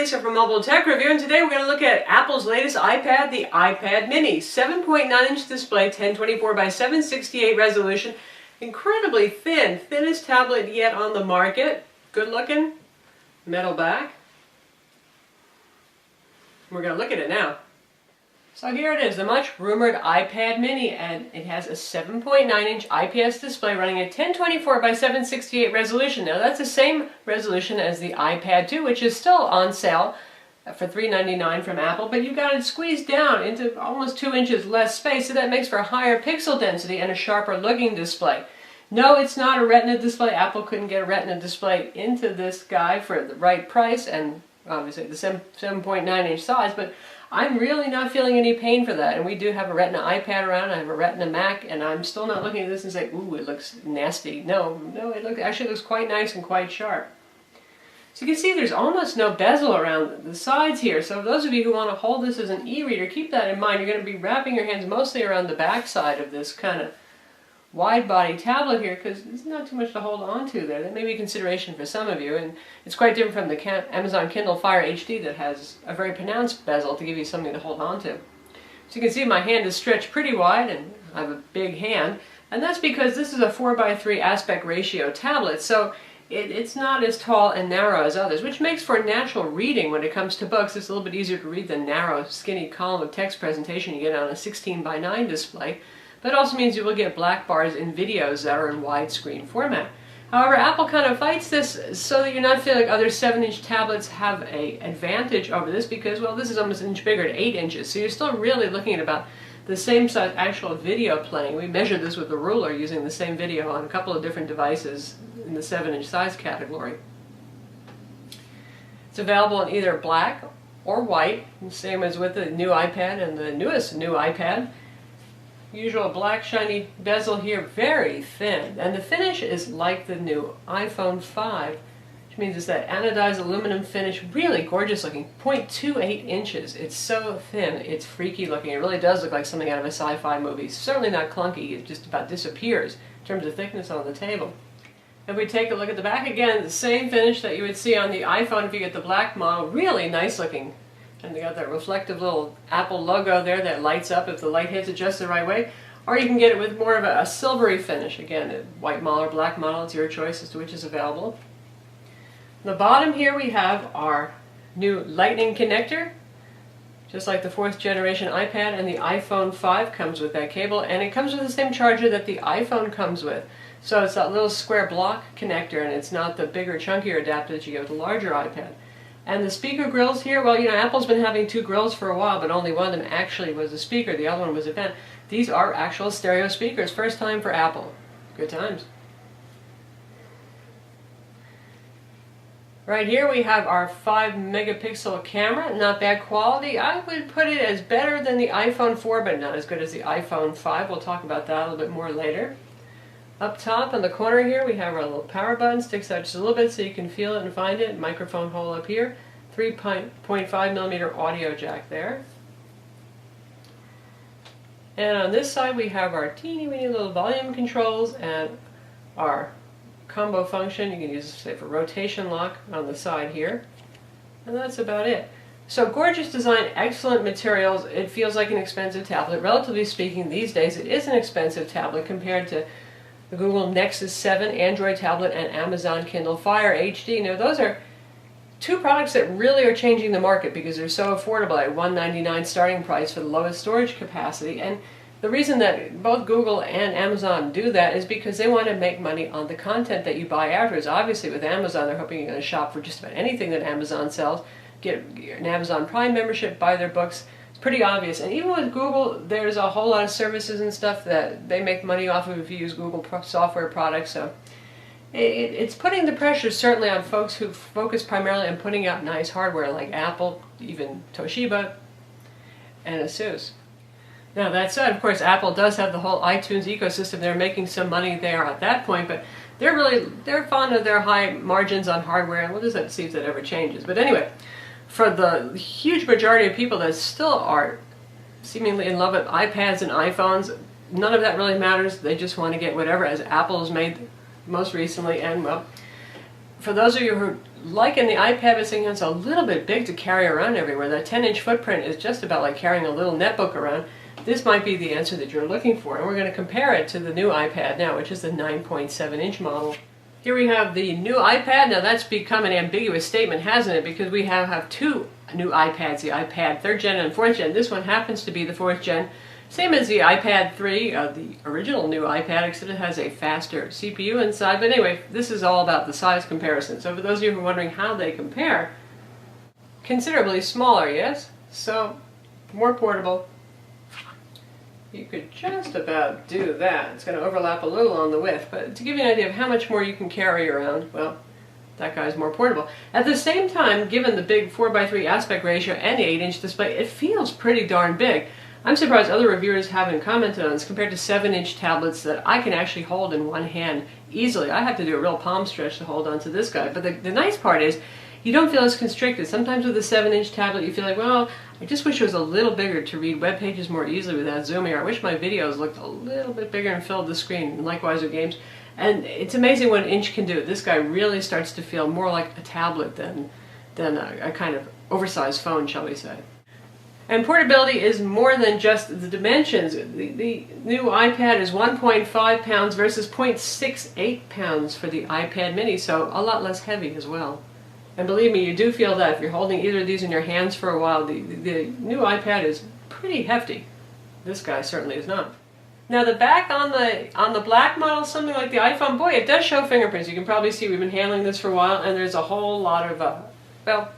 Lisa from Mobile Tech Review, and today we're going to look at Apple's latest iPad, the iPad mini. 7.9-inch display, 1024 by 768 resolution. Incredibly thin, thinnest tablet yet on the market. Good looking, metal back. We're going to look at it now. So here it is, the much rumored iPad mini, and it has a 7.9-inch IPS display running at 1024 by 768 resolution. Now that's the same resolution as the iPad 2, which is still on sale for $399 from Apple, but you've got it squeezed down into almost 2 inches less space, so that makes for a higher pixel density and a sharper looking display. No, it's not a Retina display. Apple couldn't get a Retina display into this guy for the right price and obviously the 7.9-inch size, but I'm really not feeling any pain for that. And we do have a Retina iPad around, I have a Retina Mac, and I'm still not looking at this and saying, ooh, it looks nasty. No, it actually looks quite nice and quite sharp. So you can see there's almost no bezel around the sides here. So those of you who want to hold this as an e-reader, keep that in mind. You're going to be wrapping your hands mostly around the back side of this kind of wide body tablet here, because there's not too much to hold on to there. That may be a consideration for some of you, and it's quite different from the Amazon Kindle Fire HD that has a very pronounced bezel to give you something to hold on to. So you can see my hand is stretched pretty wide, and I have a big hand, and that's because this is a 4:3 aspect ratio tablet, so it's not as tall and narrow as others, which makes for natural reading when it comes to books. It's a little bit easier to read the narrow, skinny column of text presentation you get on a 16:9 display. But it also means you will get black bars in videos that are in widescreen format. However, Apple kind of fights this so that you're not feeling like other 7-inch tablets have an advantage over this because, well, this is almost an inch bigger at 8 inches. So you're still really looking at about the same size actual video playing. We measured this with a ruler using the same video on a couple of different devices in the 7-inch size category. It's available in either black or white, same as with the new iPad and the newest new iPad. Usual black shiny bezel here, very thin, and the finish is like the new iPhone 5, which means it's that anodized aluminum finish, really gorgeous looking, 0.28 inches. It's so thin, it's freaky looking. It really does look like something out of a sci-fi movie. Certainly not clunky, it just about disappears in terms of thickness on the table. If we take a look at the back again, the same finish that you would see on the iPhone if you get the black model, really nice looking. And they got that reflective little Apple logo there that lights up if the light hits it just the right way. Or you can get it with more of a silvery finish. Again, a white model or black model, it's your choice as to which is available. On the bottom here we have our new Lightning connector. Just like the 4th generation iPad, and the iPhone 5 comes with that cable, and it comes with the same charger that the iPhone comes with. So it's that little square block connector, and it's not the bigger, chunkier adapter that you get with the larger iPad. And the speaker grills here, well, you know, Apple's been having 2 grills for a while, but only one of them actually was a speaker. The other one was a vent. These are actual stereo speakers. First time for Apple. Good times. Right here we have our 5-megapixel camera. Not bad quality. I would put it as better than the iPhone 4, but not as good as the iPhone 5. We'll talk about that a little bit more later. Up top in the corner here we have our little power button, sticks out just a little bit so you can feel it and find it. Microphone hole up here, 3.5mm audio jack there. And on this side we have our teeny weeny little volume controls and our combo function. You can use, say, for rotation lock on the side here. And that's about it. So gorgeous design, excellent materials. It feels like an expensive tablet. Relatively speaking, these days it is an expensive tablet compared to the Google Nexus 7 Android tablet and Amazon Kindle Fire HD. Now those are 2 products that really are changing the market because they're so affordable at $199 starting price for the lowest storage capacity. And the reason that both Google and Amazon do that is because they want to make money on the content that you buy afterwards. Obviously with Amazon they're hoping you're going to shop for just about anything that Amazon sells, get an Amazon Prime membership, buy their books. Pretty obvious. And even with Google, there's a whole lot of services and stuff that they make money off of if you use Google software products. So it's putting the pressure certainly on folks who focus primarily on putting out nice hardware like Apple, even Toshiba, and ASUS. Now that said, of course, Apple does have the whole iTunes ecosystem. They're making some money there at that point, but they're fond of their high margins on hardware, and we'll just have to see if that ever changes. But anyway, for the huge majority of people that still are seemingly in love with iPads and iPhones, none of that really matters. They just want to get whatever, as Apple's made most recently, and well, for those of you who are liking the iPad but thinking it's a little bit big to carry around everywhere, that 10-inch footprint is just about like carrying a little netbook around. This might be the answer that you're looking for, and we're going to compare it to the new iPad now, which is the 9.7-inch model. Here we have the new iPad. Now that's become an ambiguous statement, hasn't it? Because we have two new iPads, the iPad 3rd gen and 4th gen. This one happens to be the 4th gen. Same as the iPad 3, the original new iPad, except it has a faster CPU inside. But anyway, this is all about the size comparison. So for those of you who are wondering how they compare, considerably smaller, yes? So, more portable. You could just about do that. It's going to overlap a little on the width, but to give you an idea of how much more you can carry around, well, that guy's more portable. At the same time, given the big 4:3 aspect ratio and the 8-inch display, it feels pretty darn big. I'm surprised other reviewers haven't commented on this compared to 7-inch tablets that I can actually hold in one hand easily. I have to do a real palm stretch to hold onto this guy. But the nice part is you don't feel as constricted. Sometimes with a 7-inch tablet you feel like, well, I just wish it was a little bigger to read web pages more easily without zooming, or I wish my videos looked a little bit bigger and filled the screen, and likewise with games. And it's amazing what an inch can do. This guy really starts to feel more like a tablet than a kind of oversized phone, shall we say. And portability is more than just the dimensions. The new iPad is 1.5 pounds versus 0.68 pounds for the iPad mini, so a lot less heavy as well. And believe me, you do feel that if you're holding either of these in your hands for a while. The new iPad is pretty hefty. This guy certainly is not. Now the back on the black model, something like the iPhone, boy, it does show fingerprints. You can probably see we've been handling this for a while, and there's a whole lot of, well,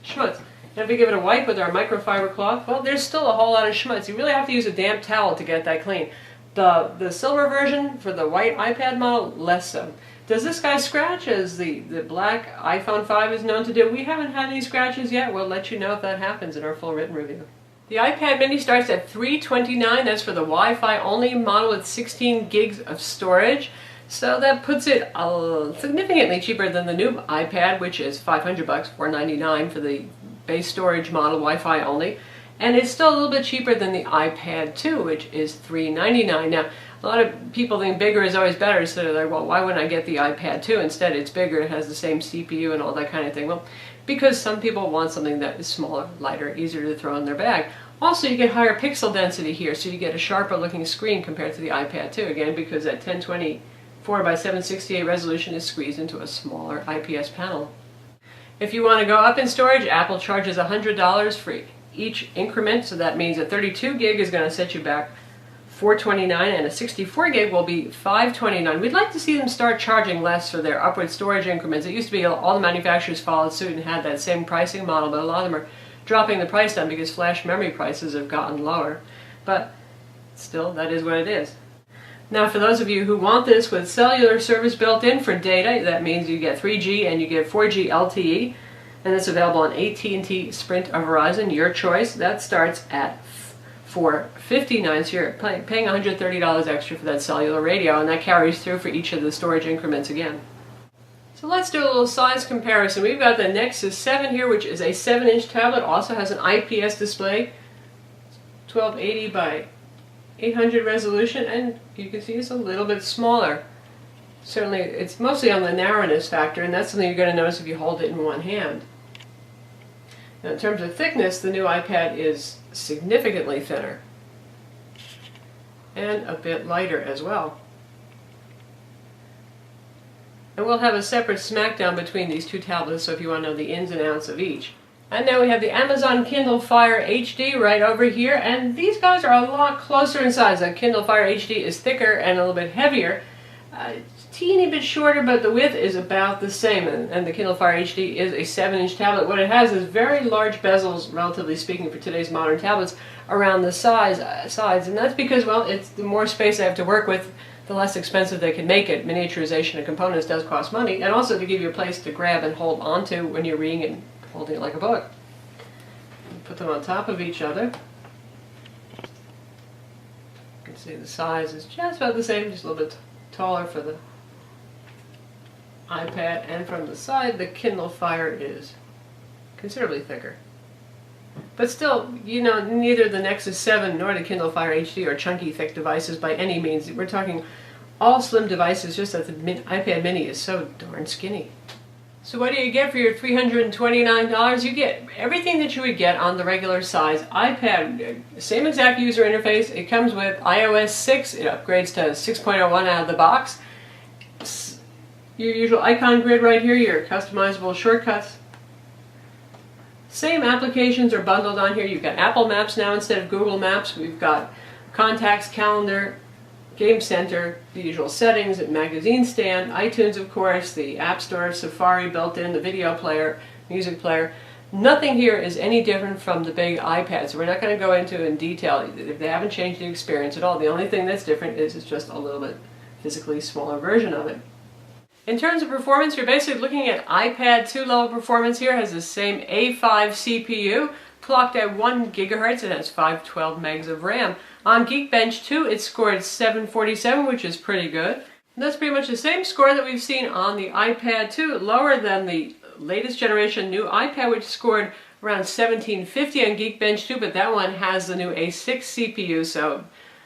schmutz. Now if we give it a wipe with our microfiber cloth, well, there's still a whole lot of schmutz. You really have to use a damp towel to get that clean. The silver version for the white iPad model, less so. Does this guy scratch as the black iPhone 5 is known to do? We haven't had any scratches yet. We'll let you know if that happens in our full written review. The iPad mini starts at $329. That's for the Wi-Fi only model with 16 gigs of storage. So that puts it significantly cheaper than the new iPad, which is $500, $499 for the base storage model, Wi-Fi only. And it's still a little bit cheaper than the iPad 2, which is $399. Now, a lot of people think bigger is always better, so they're like, well, why wouldn't I get the iPad 2? Instead, it's bigger, it has the same CPU and all that kind of thing. Well, because some people want something that is smaller, lighter, easier to throw in their bag. Also, you get higher pixel density here, so you get a sharper looking screen compared to the iPad 2, again, because that 1024 by 768 resolution is squeezed into a smaller IPS panel. If you want to go up in storage, Apple charges $100 for each increment, so that means a 32 gig is going to set you back $429, and a 64 gig will be $529. We'd like to see them start charging less for their upward storage increments. It used to be all the manufacturers followed suit and had that same pricing model, but a lot of them are dropping the price down because flash memory prices have gotten lower. But still, that is what it is. Now, for those of you who want this with cellular service built in for data, that means you get 3G and you get 4G LTE, and it's available on AT&T, Sprint, or Verizon, your choice. That starts at $459, so you're paying $130 extra for that cellular radio, and that carries through for each of the storage increments again. So let's do a little size comparison. We've got the Nexus 7 here, which is a 7-inch tablet, also has an IPS display, 1280 by 800 resolution, and you can see it's a little bit smaller. Certainly, it's mostly on the narrowness factor, and that's something you're going to notice if you hold it in one hand. Now, in terms of thickness, the new iPad is significantly thinner and a bit lighter as well. And we'll have a separate smackdown between these two tablets, so if you want to know the ins and outs of each. And now we have the Amazon Kindle Fire HD right over here, and these guys are a lot closer in size. The Kindle Fire HD is thicker and a little bit heavier. Teeny bit shorter, but the width is about the same, and the Kindle Fire HD is a 7-inch tablet. What it has is very large bezels, relatively speaking, for today's modern tablets, around the sides, and that's because, well, it's the more space I have to work with, the less expensive they can make it. Miniaturization of components does cost money, and also to give you a place to grab and hold onto when you're reading and holding it like a book. Put them on top of each other. You can see the size is just about the same, just a little bit taller for the iPad, and from the side the Kindle Fire is considerably thicker. But still, you know, neither the Nexus 7 nor the Kindle Fire HD are chunky, thick devices by any means. We're talking all slim devices, just that the iPad mini is so darn skinny. So what do you get for your $329? You get everything that you would get on the regular size iPad. Same exact user interface. It comes with iOS 6. It upgrades to 6.01 out of the box. Your usual icon grid right here, your customizable shortcuts. Same applications are bundled on here. You've got Apple Maps now instead of Google Maps. We've got Contacts, Calendar, Game Center, the usual settings, magazine stand, iTunes of course, the App Store, Safari built in, the video player, music player. Nothing here is any different from the big iPad, so we're not going to go into in detail. They haven't changed the experience at all. The only thing that's different is it's just a little bit physically smaller version of it. In terms of performance, you're basically looking at iPad 2 level performance here. It has the same A5 CPU, clocked at 1 gigahertz. It has 512 megs of RAM. On Geekbench 2, it scored 747, which is pretty good. And that's pretty much the same score that we've seen on the iPad 2, lower than the latest generation new iPad, which scored around 1750 on Geekbench 2, but that one has the new A6 CPU, so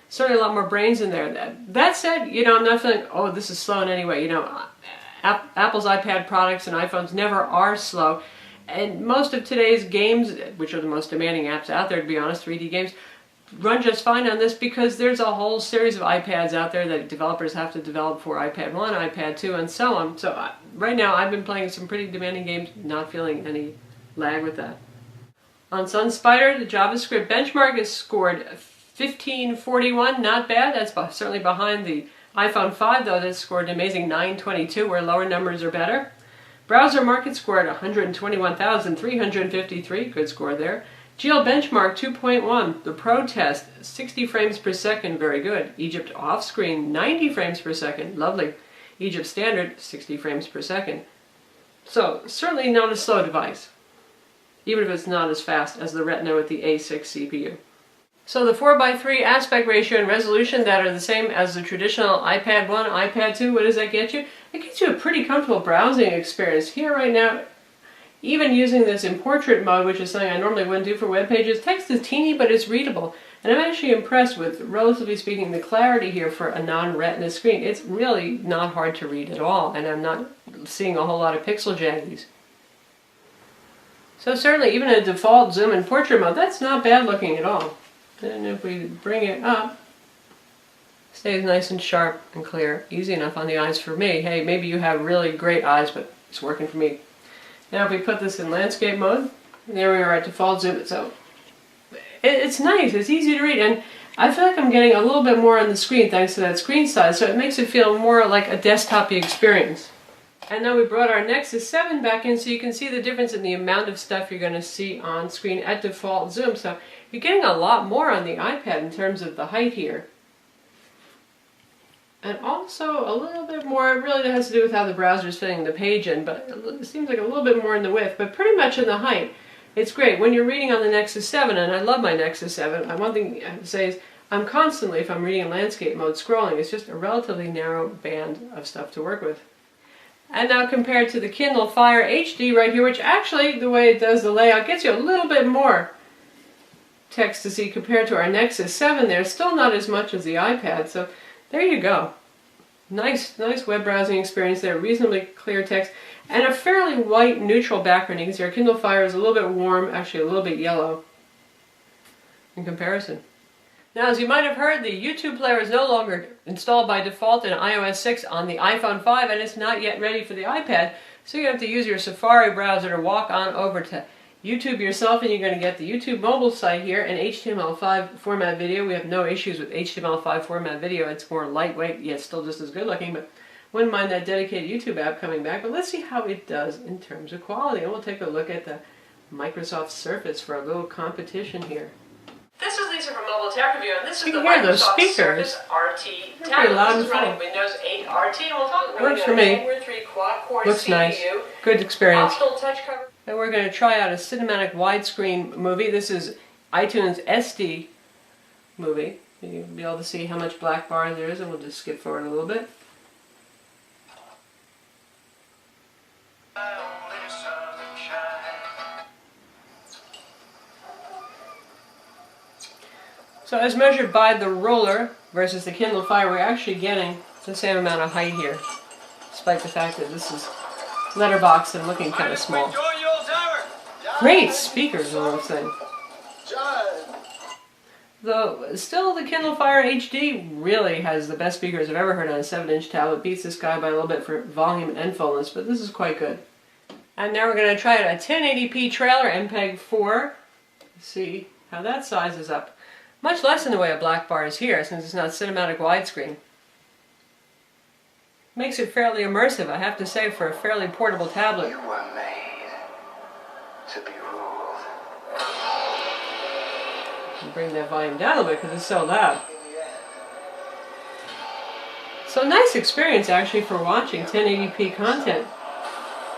certainly a lot more brains in there. That said, I'm not feeling, oh, this is slow in any way. Apple's iPad products and iPhones never are slow. And most of today's games, which are the most demanding apps out there, to be honest, 3D games, run just fine on this because there's a whole series of iPads out there that developers have to develop for iPad 1, iPad 2, and so on. So right now I've been playing some pretty demanding games, not feeling any lag with that. On SunSpider, the JavaScript benchmark is scored 1541, not bad. That's certainly behind the iPhone 5, though, that scored an amazing 922, where lower numbers are better. Browser Market scored 121,353, good score there. GL Benchmark 2.1, the Pro Test, 60 frames per second, very good. Egypt Offscreen, 90 frames per second, lovely. Egypt Standard, 60 frames per second. So, certainly not a slow device, even if it's not as fast as the Retina with the A6 CPU. So the 4:3 aspect ratio and resolution that are the same as the traditional iPad 1, iPad 2, what does that get you? It gets you a pretty comfortable browsing experience. Here right now, even using this in portrait mode, which is something I normally wouldn't do for web pages, text is teeny but it's readable. And I'm actually impressed with, relatively speaking, the clarity here for a non-Retina screen. It's really not hard to read at all, and I'm not seeing a whole lot of pixel jaggies. So certainly even a default zoom in portrait mode, that's not bad looking at all. And if we bring it up, stays nice and sharp and clear. Easy enough on the eyes for me. Hey, maybe you have really great eyes, but it's working for me. Now if we put this in landscape mode, there we are at default zoom. So it's nice, it's easy to read, and I feel like I'm getting a little bit more on the screen thanks to that screen size, so it makes it feel more like a desktop-y experience. And then we brought our Nexus 7 back in so you can see the difference in the amount of stuff you're going to see on screen at default zoom. So you're getting a lot more on the iPad in terms of the height here. And also a little bit more, it really has to do with how the browser is fitting the page in, but it seems like a little bit more in the width, but pretty much in the height. It's great. When you're reading on the Nexus 7, and I love my Nexus 7, one thing I have to say is I'm constantly, if I'm reading in landscape mode, scrolling. It's just a relatively narrow band of stuff to work with. And now compared to the Kindle Fire HD right here, which actually, the way it does the layout, gets you a little bit more text to see compared to our Nexus 7 there. Still not as much as the iPad, so there you go. Nice web browsing experience there, reasonably clear text, and a fairly white neutral background. You can see our Kindle Fire is a little bit warm, actually a little bit yellow in comparison. Now, as you might have heard, the YouTube player is no longer installed by default in iOS 6 on the iPhone 5, and it's not yet ready for the iPad, so you have to use your Safari browser to walk on over to YouTube yourself, and you're going to get the YouTube mobile site here, and HTML5 format video. We have no issues with HTML5 format video. It's more lightweight, yet still just as good looking, but wouldn't mind that dedicated YouTube app coming back. But let's see how it does in terms of quality, and we'll take a look at the Microsoft Surface for a little competition here. This is Lisa from Mobile Tech Review, and this is the Microsoft Surface RT tablet. This is running Windows 8 RT, and we'll talk about Works for me. Looks CPU, nice. Good experience. optional touch cover. And we're going to try out a cinematic widescreen movie. This is iTunes SD movie. You'll be able to see how much black bar there is, and we'll just skip forward a little bit. So as measured by the ruler versus the Kindle Fire, we're actually getting the same amount of height here, despite the fact that this is letterbox and looking kind of small. Great speakers on those things. Though, still the Kindle Fire HD really has the best speakers I've ever heard on a 7-inch tablet. Beats this guy by a little bit for volume and fullness, but this is quite good. And now we're going to try a 1080p trailer MPEG-4. See how that sizes up. Much less in the way of black bars here, since it's not cinematic widescreen. Makes it fairly immersive, I have to say, for a fairly portable tablet. You were made to be ruled. Bring that volume down a little bit because it's so loud. So nice experience actually for watching 1080p content.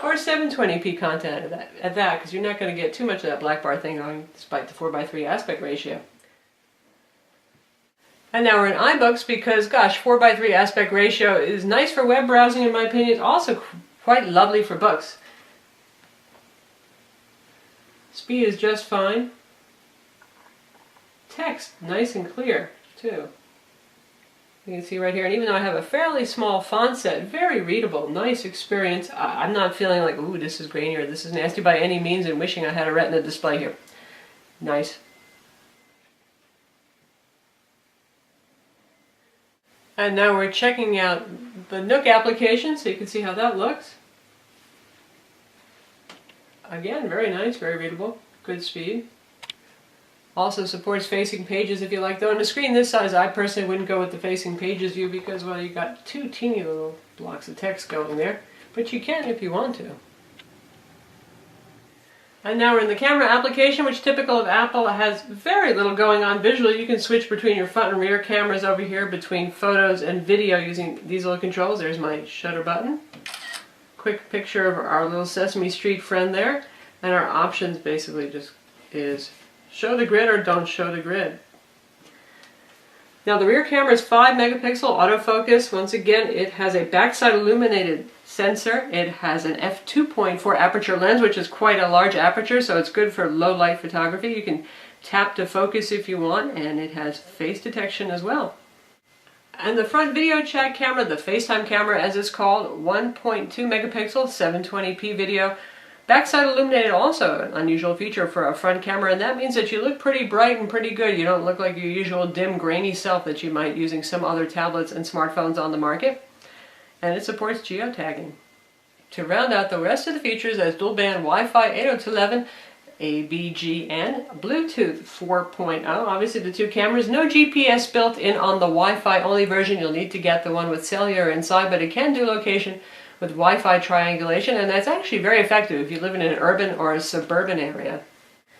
Or 720p content at that, because you're not going to get too much of that black bar thing going despite the 4:3 aspect ratio. And now we're in iBooks because, gosh, 4:3 aspect ratio is nice for web browsing in my opinion. It's also quite lovely for books. Speed is just fine. Text, nice and clear, too. You can see right here, and even though I have a fairly small font set, very readable, nice experience. I'm not feeling like, ooh, this is grainy or this is nasty by any means, and wishing I had a Retina display here. Nice. And now we're checking out the Nook application, so you can see how that looks. Again, very nice, very readable, good speed. Also supports facing pages if you like, though on a screen this size I personally wouldn't go with the facing pages view because, well, you got two teeny little blocks of text going there, but you can if you want to. And now we're in the camera application, which typical of Apple has very little going on visually. You can switch between your front and rear cameras over here, between photos and video using these little controls. There's my shutter button. Quick picture of our little Sesame Street friend there, and our options basically just is show the grid or don't show the grid. Now the rear camera is 5 megapixel autofocus. Once again, it has a backside illuminated sensor. It has an f2.4 aperture lens, which is quite a large aperture, so it's good for low light photography. You can tap to focus if you want, and it has face detection as well. And the front video chat camera, the FaceTime camera as it's called, 1.2 megapixel, 720p video. Backside illuminated, also an unusual feature for a front camera, and that means that you look pretty bright and pretty good. You don't look like your usual dim, grainy self that you might using some other tablets and smartphones on the market. And it supports geotagging. To round out the rest of the features, as dual band Wi-Fi 802.11, ABGN, Bluetooth 4.0, obviously the two cameras, no GPS built in on the Wi-Fi only version. You'll need to get the one with cellular inside, but it can do location with Wi-Fi triangulation, and that's actually very effective if you live in an urban or a suburban area.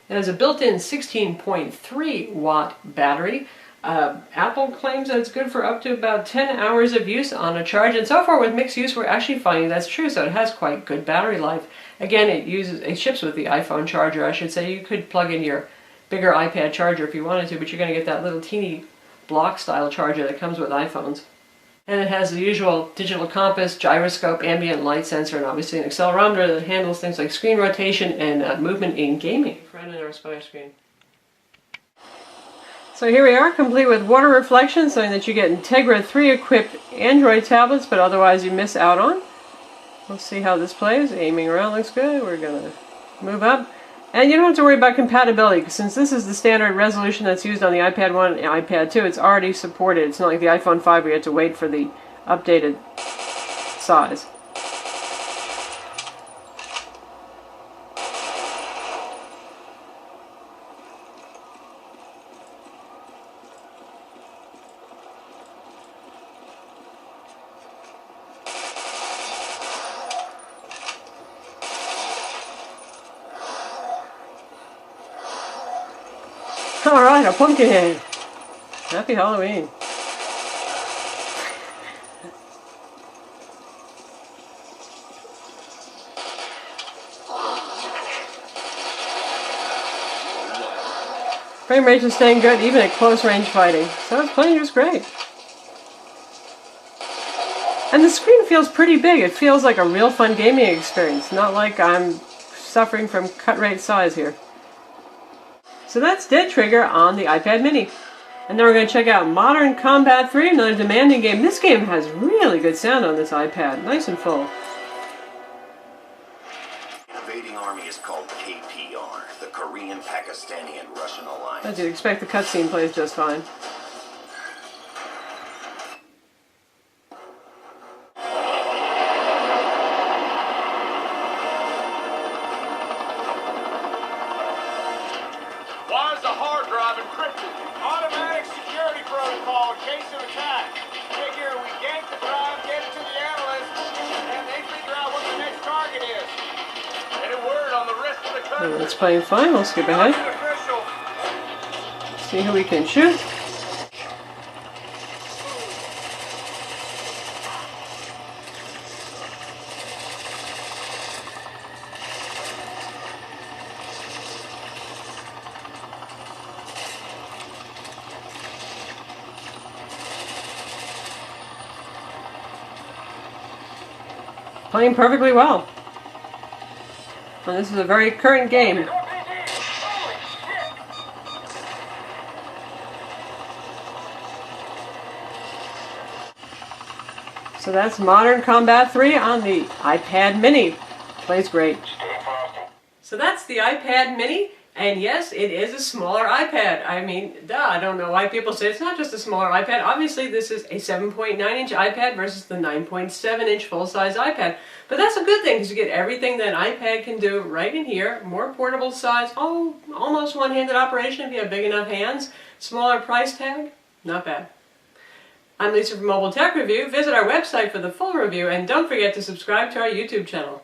It has a built-in 16.3 watt battery. Apple claims that it's good for up to about 10 hours of use on a charge, and so far with mixed use we're actually finding that's true, so it has quite good battery life. Again, it ships with the iPhone charger, I should say. You could plug in your bigger iPad charger if you wanted to, but you're going to get that little teeny block style charger that comes with iPhones. And it has the usual digital compass, gyroscope, ambient light sensor, and obviously an accelerometer that handles things like screen rotation and movement in gaming. Right in our splash screen. So here we are, complete with water reflection, something that you get in Tegra 3 equipped Android tablets, but otherwise you miss out on. Let's see how this plays. Aiming around looks good. We're going to move up. And you don't have to worry about compatibility, because since this is the standard resolution that's used on the iPad 1 and iPad 2, it's already supported. It's not like the iPhone 5 where you had to wait for the updated size. Alright, a pumpkin head. Happy Halloween. Frame rate is staying good even at close range fighting, so it's playing just great. And the screen feels pretty big. It feels like a real fun gaming experience, not like I'm suffering from cut rate size here. So that's Dead Trigger on the iPad mini. And then we're going to check out Modern Combat 3, another demanding game. This game has really good sound on this iPad, nice and full. standing in Russian alliance. As you'd expect, the cutscene plays just fine. Why is the hard drive encrypted? Automatic security protocol in case of attack. Figure we gank the drive, get it to the analyst, and they figure out what the next target is. Any word on the rest of the country? It's playing fine. We'll skip ahead. Official. See who we can shoot. Playing perfectly well. And this is a very current game. So that's Modern Combat 3 on the iPad mini. Plays great. So that's the iPad mini. And yes, it is a smaller iPad. I mean, I don't know why people say it's not just a smaller iPad. Obviously, this is a 7.9-inch iPad versus the 9.7-inch full-size iPad. But that's a good thing because you get everything that an iPad can do right in here. More portable size, almost one-handed operation if you have big enough hands. Smaller price tag, not bad. I'm Lisa from Mobile Tech Review. Visit our website for the full review and don't forget to subscribe to our YouTube channel.